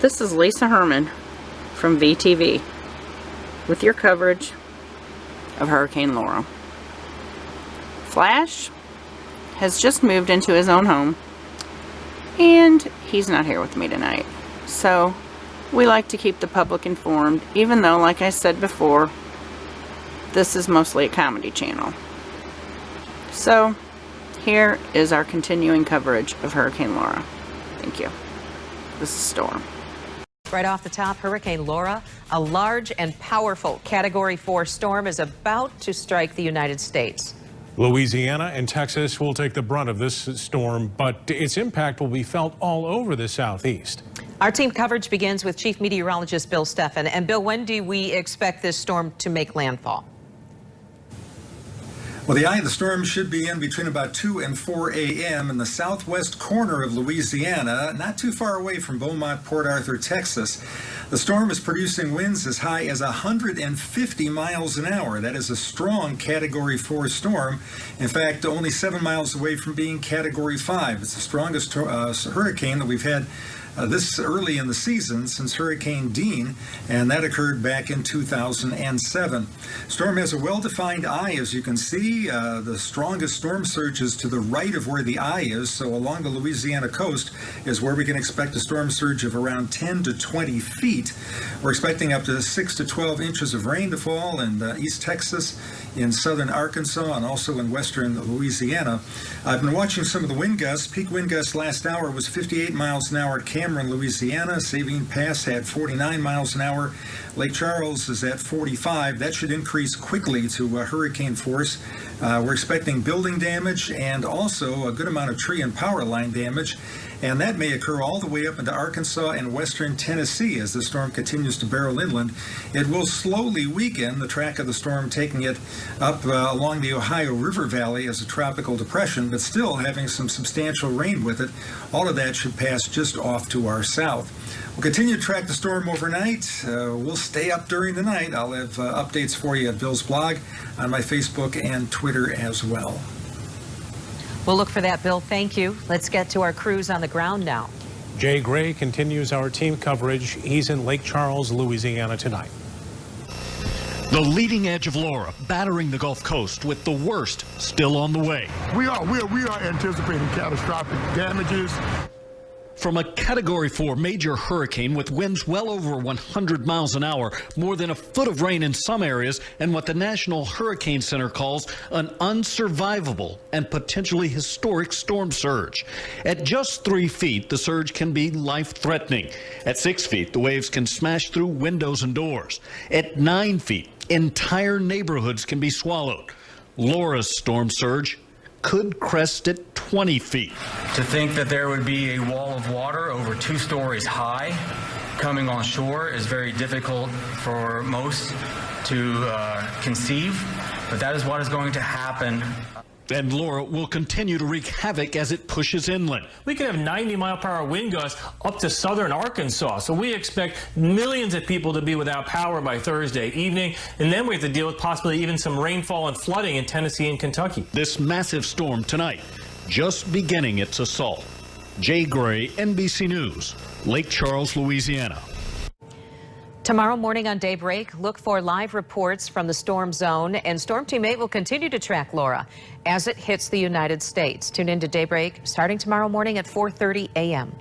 This is Lisa Herman from VTV with your coverage of Hurricane Laura. Flash has just moved into his own home and he's not here with me tonight. So we like to keep the public informed, even though, like I said before, this is mostly a comedy channel. So here is our continuing coverage of Hurricane Laura. Thank you. This is Storm. Right off the top, Hurricane Laura, a large and powerful Category 4 storm, is about to strike the United States. Louisiana and Texas will take the brunt of this storm, but its impact will be felt all over the southeast. Our team coverage begins with Chief Meteorologist Bill Steffen. And Bill, when do we expect this storm to make landfall? Well, the eye of the storm should be in between about 2 and 4 a.m. in the southwest corner of Louisiana, not too far away from Beaumont, Port Arthur, Texas. The storm is producing winds as high as 150 miles an hour. That is a strong Category 4 storm. In fact, only 7 miles away from being Category 5. It's the strongest hurricane that we've had this early in the season since Hurricane Dean, and that occurred back in 2007. Storm has a well-defined eye, as you can see. The strongest storm surge is to the right of where the eye is, so along the Louisiana coast is where we can expect a storm surge of around 10 to 20 feet. We're expecting up to 6 to 12 inches of rain to fall in East Texas, in southern Arkansas, and also in western Louisiana. I've been watching some of the wind gusts. Peak wind gust last hour was 58 miles an hour at Cameron, Louisiana. Sabine Pass had 49 miles an hour. Lake Charles is at 45. That should increase quickly to hurricane force. We're expecting building damage and also a good amount of tree and power line damage. And that may occur all the way up into Arkansas and western Tennessee as the storm continues to barrel inland. It will slowly weaken, the track of the storm taking it up along the Ohio River Valley as a tropical depression, but still having some substantial rain with it. All of that should pass just off to our south. We'll continue to track the storm overnight. We'll stay up during the night. I'll have updates for you at Bill's blog, on my Facebook and Twitter as well. We'll look for that, Bill. Thank you. Let's get to our crews on the ground now. Jay Gray continues our team coverage. He's in Lake Charles, Louisiana tonight. The leading edge of Laura battering the Gulf Coast with the worst still on the way. We are anticipating catastrophic damages. From a Category 4 major hurricane with winds well over 100 miles an hour, more than a foot of rain in some areas, and what the National Hurricane Center calls an unsurvivable and potentially historic storm surge. At just 3 feet, the surge can be life-threatening. At 6 feet, the waves can smash through windows and doors. At 9 feet, entire neighborhoods can be swallowed. Laura's storm surge could crest at 20 feet. To think that there would be a wall of water over 2 stories high coming on shore is very difficult for most to conceive, but that is what is going to happen. And Laura will continue to wreak havoc as it pushes inland. We could have 90-mile-per-hour wind gusts up to southern Arkansas. So we expect millions of people to be without power by Thursday evening. And then we have to deal with possibly even some rainfall and flooding in Tennessee and Kentucky. This massive storm tonight, just beginning its assault. Jay Gray, NBC News, Lake Charles, Louisiana. Tomorrow morning on Daybreak, look for live reports from the storm zone, and Storm Team 8 will continue to track Laura as it hits the United States. Tune in to Daybreak starting tomorrow morning at 4:30 a.m.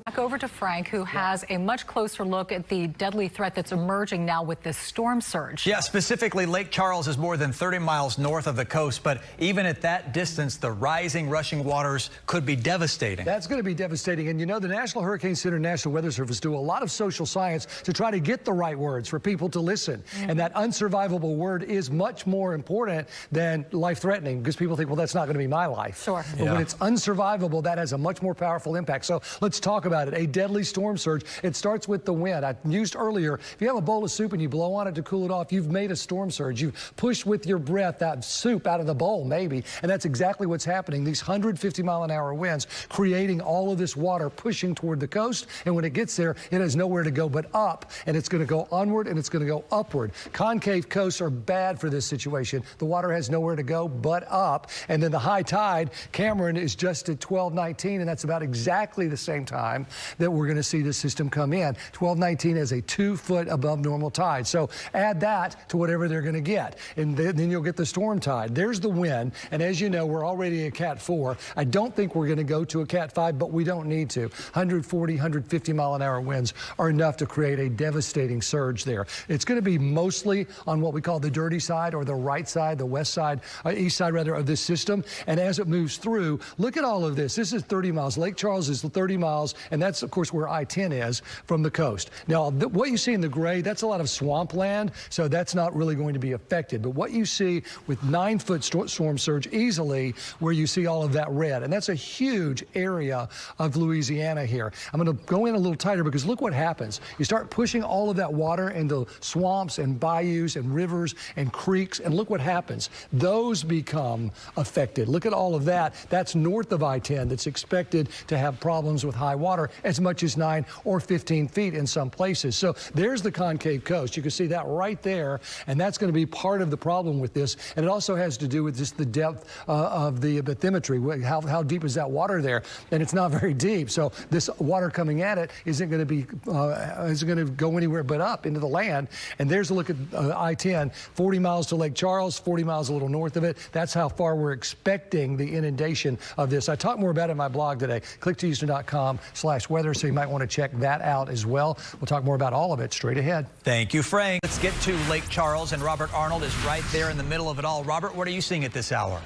Back over to Frank, who has a much closer look at the deadly threat that's emerging now with this storm surge. Yeah, specifically Lake Charles is more than 30 miles north of the coast, but even at that distance, the rising, rushing waters could be devastating. That's going to be devastating. And you know, the National Hurricane Center, National Weather Service do a lot of social science to try to get the right words for people to listen. And that unsurvivable word is much more important than life-threatening, because people think, well, that's not going to be my life. Sure. But when it's unsurvivable, that has a much more powerful impact. So let's talk about it. A deadly storm surge. It starts with the wind. I used earlier, if you have a bowl of soup and you blow on it to cool it off, you've made a storm surge. You've pushed with your breath that soup out of the bowl, maybe. And that's exactly what's happening. These 150-mile-an-hour winds creating all of this water pushing toward the coast. And when it gets there, it has nowhere to go but up. And it's going to go onward and it's going to go upward. Concave coasts are bad for this situation. The water has nowhere to go but up. And then the high tide, Cameron is just at 12:19, and that's about exactly the same time time that we're going to see this system come in. 1219 is a 2 foot above normal tide. So add that to whatever they're going to get, and then you'll get the storm tide. There's the wind, and as you know, we're already a Cat 4. I don't think we're going to go to a Cat 5, but we don't need to. 140, 150 mile an hour winds are enough to create a devastating surge there. It's going to be mostly on what we call the dirty side, or the right side, the west side, east side rather, of this system. And as it moves through, look at all of this. This is 30 miles. Lake Charles is 30 miles, and that's, of course, where I-10 is from the coast. Now, what you see in the gray, that's a lot of swampland, so that's not really going to be affected. But what you see with 9 foot storm surge easily, where you see all of that red, and that's a huge area of Louisiana here. I'm going to go in a little tighter because look what happens. You start pushing all of that water into swamps and bayous and rivers and creeks, and look what happens. Those become affected. Look at all of that. That's north of I-10 that's expected to have problems with high water as much as 9 or 15 feet in some places. So there's the concave coast. You can see that right there, and that's going to be part of the problem with this. And it also has to do with just the depth of the bathymetry. How deep is that water there? And it's not very deep. So this water coming at it isn't going to go anywhere but up into the land. And there's a look at I-10, 40 miles to Lake Charles, 40 miles a little north of it. That's how far we're expecting the inundation of this. I talk more about it in my blog today, clicktohouston.com/weather, so you might want to check that out as well. We'll talk more about all of it straight ahead. Thank you, Frank. Let's get to Lake Charles, and Robert Arnold is right there in the middle of it all. Robert, what are you seeing at this hour?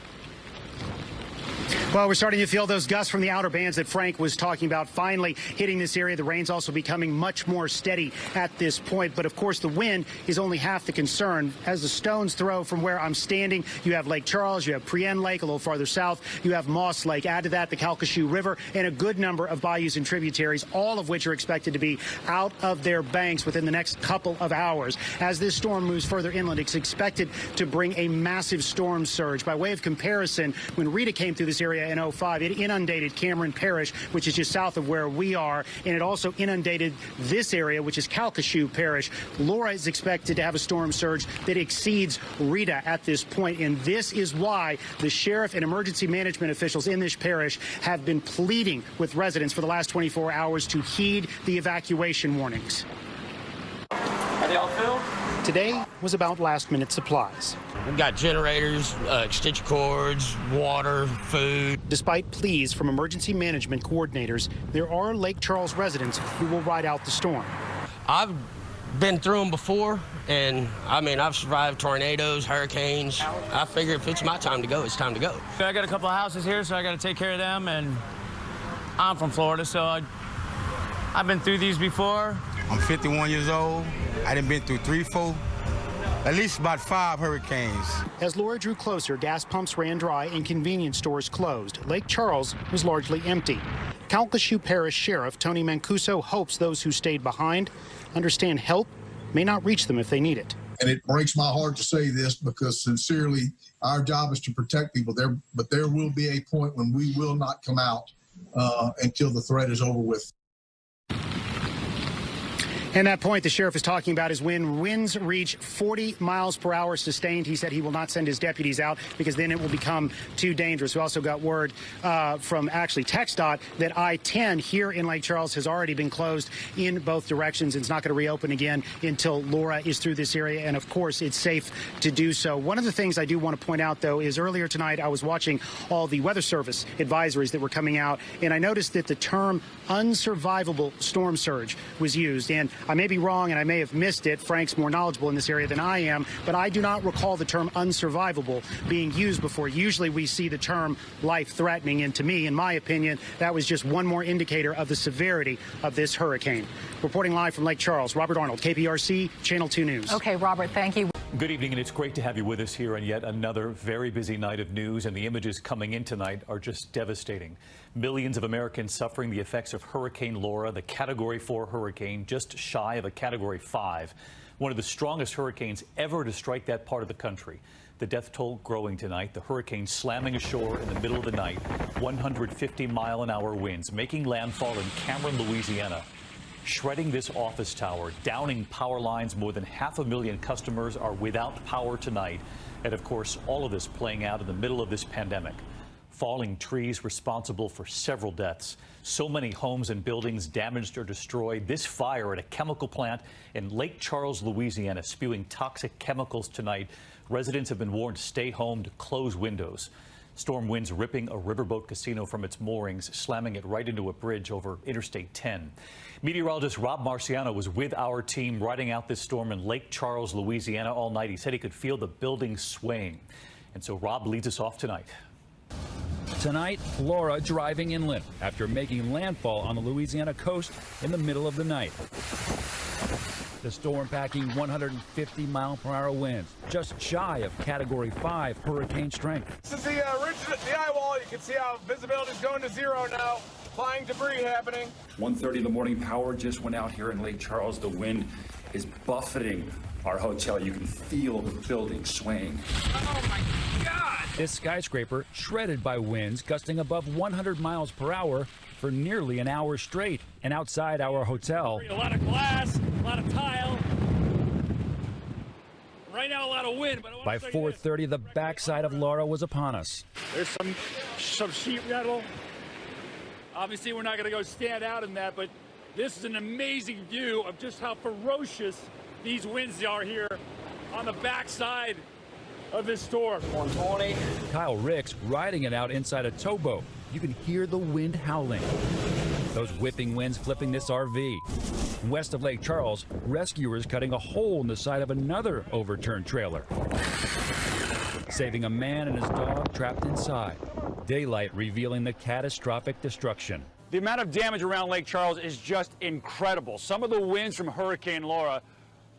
Well, we're starting to feel those gusts from the outer bands that Frank was talking about finally hitting this area. The rain's also becoming much more steady at this point. But, of course, the wind is only half the concern. As the stones throw from where I'm standing, you have Lake Charles, you have Prien Lake a little farther south, you have Moss Lake. Add to that the Calcasieu River and a good number of bayous and tributaries, all of which are expected to be out of their banks within the next couple of hours. As this storm moves further inland, it's expected to bring a massive storm surge. By way of comparison, when Rita came through this area in 2005, it inundated Cameron Parish, which is just south of where we are, and it also inundated this area, which is Calcasieu Parish. Laura is expected to have a storm surge that exceeds Rita at this point, and this is why the sheriff and emergency management officials in this parish have been pleading with residents for the last 24 hours to heed the evacuation warnings. Are they all filled? Today was about last-minute supplies. We've got generators, extension cords, water, food. Despite pleas from emergency management coordinators, there are Lake Charles residents who will ride out the storm. I've been through them before, and I mean, I've survived tornadoes, hurricanes. I figure if it's my time to go, it's time to go. I got a couple of houses here, so I got to take care of them, and I'm from Florida, so I've been through these before. I'm 51 years old. I done been through 3, 4, at least about 5 hurricanes. As Laura drew closer, gas pumps ran dry and convenience stores closed. Lake Charles was largely empty. Calcasieu Parish Sheriff Tony Mancuso hopes those who stayed behind understand help may not reach them if they need it. And it breaks my heart to say this because sincerely, our job is to protect people there, but there will be a point when we will not come out until the threat is over with. And that point the sheriff is talking about is when winds reach 40 miles per hour sustained. He said he will not send his deputies out because then it will become too dangerous. We also got word from actually TxDOT that I-10 here in Lake Charles has already been closed in both directions. It's not going to reopen again until Laura is through this area. And, of course, it's safe to do so. One of the things I do want to point out, though, is earlier tonight I was watching all the Weather Service advisories that were coming out, and I noticed that the term unsurvivable storm surge was used. And I may be wrong and I may have missed it. Frank's more knowledgeable in this area than I am, but I do not recall the term unsurvivable being used before. Usually we see the term life-threatening, and to me, in my opinion, that was just one more indicator of the severity of this hurricane. Reporting live from Lake Charles, Robert Arnold, KPRC, Channel 2 News. Okay, Robert, thank you. Good evening, and it's great to have you with us here on yet another very busy night of news, and the images coming in tonight are just devastating. Millions of Americans suffering the effects of Hurricane Laura, the Category 4 hurricane, just shy of a Category 5, one of the strongest hurricanes ever to strike that part of the country. The death toll growing tonight, the hurricane slamming ashore in the middle of the night, 150-mile-an-hour winds making landfall in Cameron, Louisiana. Shredding this office tower, downing power lines. More than 500,000 customers are without power tonight. And of course, all of this playing out in the middle of this pandemic. falling trees responsible for several deaths. So many homes and buildings damaged or destroyed. This fire at a chemical plant in Lake Charles, Louisiana, spewing toxic chemicals tonight. Residents have been warned to stay home, to close windows. Storm winds ripping a riverboat casino from its moorings, slamming it right into a bridge over Interstate 10. Meteorologist Rob Marciano was with our team riding out this storm in Lake Charles, Louisiana all night. He said he could feel the building swaying. And so Rob leads us off tonight. Tonight, Laura driving inland after making landfall on the Louisiana coast in the middle of the night. The storm packing 150-mile-per-hour winds, just shy of Category 5 hurricane strength. This is the ridge, the eye wall. You can see how visibility is going to zero now. Flying debris happening. 1:30 in the morning, power just went out here in Lake Charles. The wind is buffeting our hotel. You can feel the building swaying. Oh my God! This skyscraper shredded by winds gusting above 100 miles per hour for nearly an hour straight. And outside our hotel, A lot of glass, a lot of tile. Right now, a lot of wind. But by 4:30, the backside of Laura was upon us. There's some sheet metal. Obviously, we're not going to go stand out in that, but this is an amazing view of just how ferocious these winds are here on the backside of this storm. 120. Kyle Ricks riding it out inside a towboat. You can hear the wind howling. Those whipping winds flipping this RV. West of Lake Charles, rescuers cutting a hole in the side of another overturned trailer, saving a man and his dog trapped inside. Daylight revealing the catastrophic destruction. The amount of damage around Lake Charles is just incredible. Some of the winds from Hurricane Laura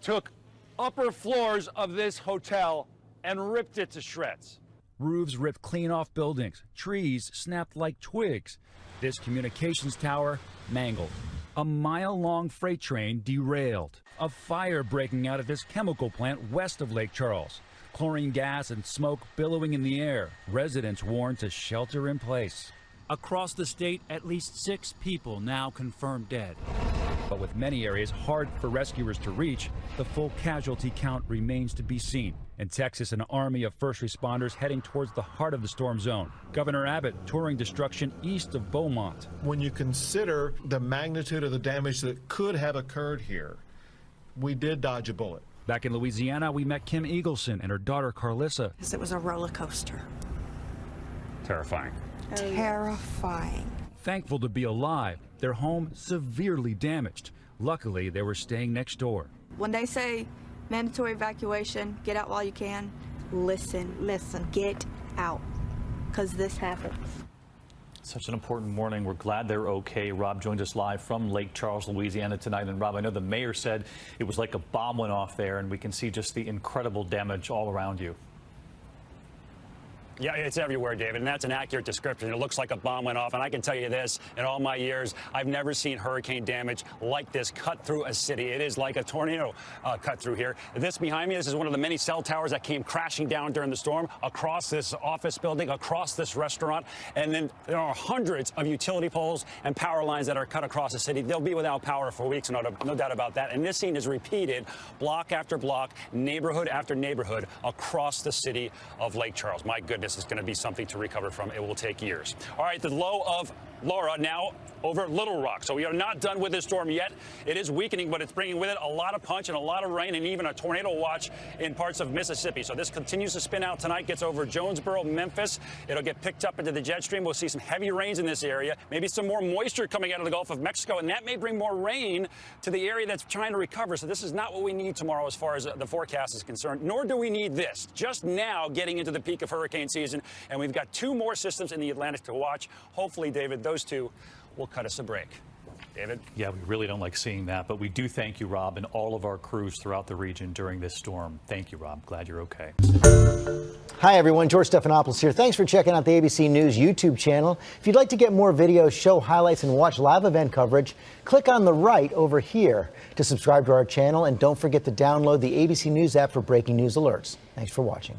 took upper floors of this hotel and ripped it to shreds. Roofs ripped clean off buildings. Trees snapped like twigs. This communications tower mangled. A mile-long freight train derailed. A fire breaking out at this chemical plant west of Lake Charles. Chlorine gas and smoke billowing in the air. Residents warned to shelter in place. Across the state, at least 6 people now confirmed dead. But with many areas hard for rescuers to reach, the full casualty count remains to be seen. In Texas, an army of first responders heading towards the heart of the storm zone. Governor Abbott touring destruction east of Beaumont. When you consider the magnitude of the damage that could have occurred here, we did dodge a bullet. Back in Louisiana, we met Kim Eagleson and her daughter Carlissa. It was a roller coaster. Terrifying. Terrifying. Thankful to be alive, their home severely damaged. Luckily, they were staying next door. When they say mandatory evacuation, get out while you can, listen, get out, because this happens. Such an important morning. We're glad they're okay. Rob joins us live from Lake Charles, Louisiana tonight. And Rob, I know the mayor said it was like a bomb went off there, and we can see just the incredible damage all around you. Yeah, it's everywhere, David, and that's an accurate description. It looks like a bomb went off, and I can tell you this, in all my years, I've never seen hurricane damage like this cut through a city. It is like a tornado cut through here. This behind me, this is one of the many cell towers that came crashing down during the storm, across this office building, across this restaurant, and then there are hundreds of utility poles and power lines that are cut across the city. They'll be without power for weeks, no doubt about that. And this scene is repeated block after block, neighborhood after neighborhood across the city of Lake Charles. My goodness. Is going to be something to recover from. It will take years. All right, the low of Laura now over Little Rock. So we are not done with this storm yet. It is weakening, but it's bringing with it a lot of punch and a lot of rain and even a tornado watch in parts of Mississippi. So this continues to spin out tonight, gets over Jonesboro, Memphis. It'll get picked up into the jet stream. We'll see some heavy rains in this area, maybe some more moisture coming out of the Gulf of Mexico, and that may bring more rain to the area that's trying to recover. So this is not what we need tomorrow as far as the forecast is concerned, nor do we need this. Just now getting into the peak of hurricane season, and we've got 2 more systems in the Atlantic to watch. Hopefully, David, those 2 will cut us a break. David? Yeah, we really don't like seeing that, but we do thank you, Rob, and all of our crews throughout the region during this storm. Thank you, Rob. Glad you're okay. Hi, everyone. George Stephanopoulos here. Thanks for checking out the ABC News YouTube channel. If you'd like to get more videos, show highlights, and watch live event coverage, click on the right over here to subscribe to our channel, and don't forget to download the ABC News app for breaking news alerts. Thanks for watching.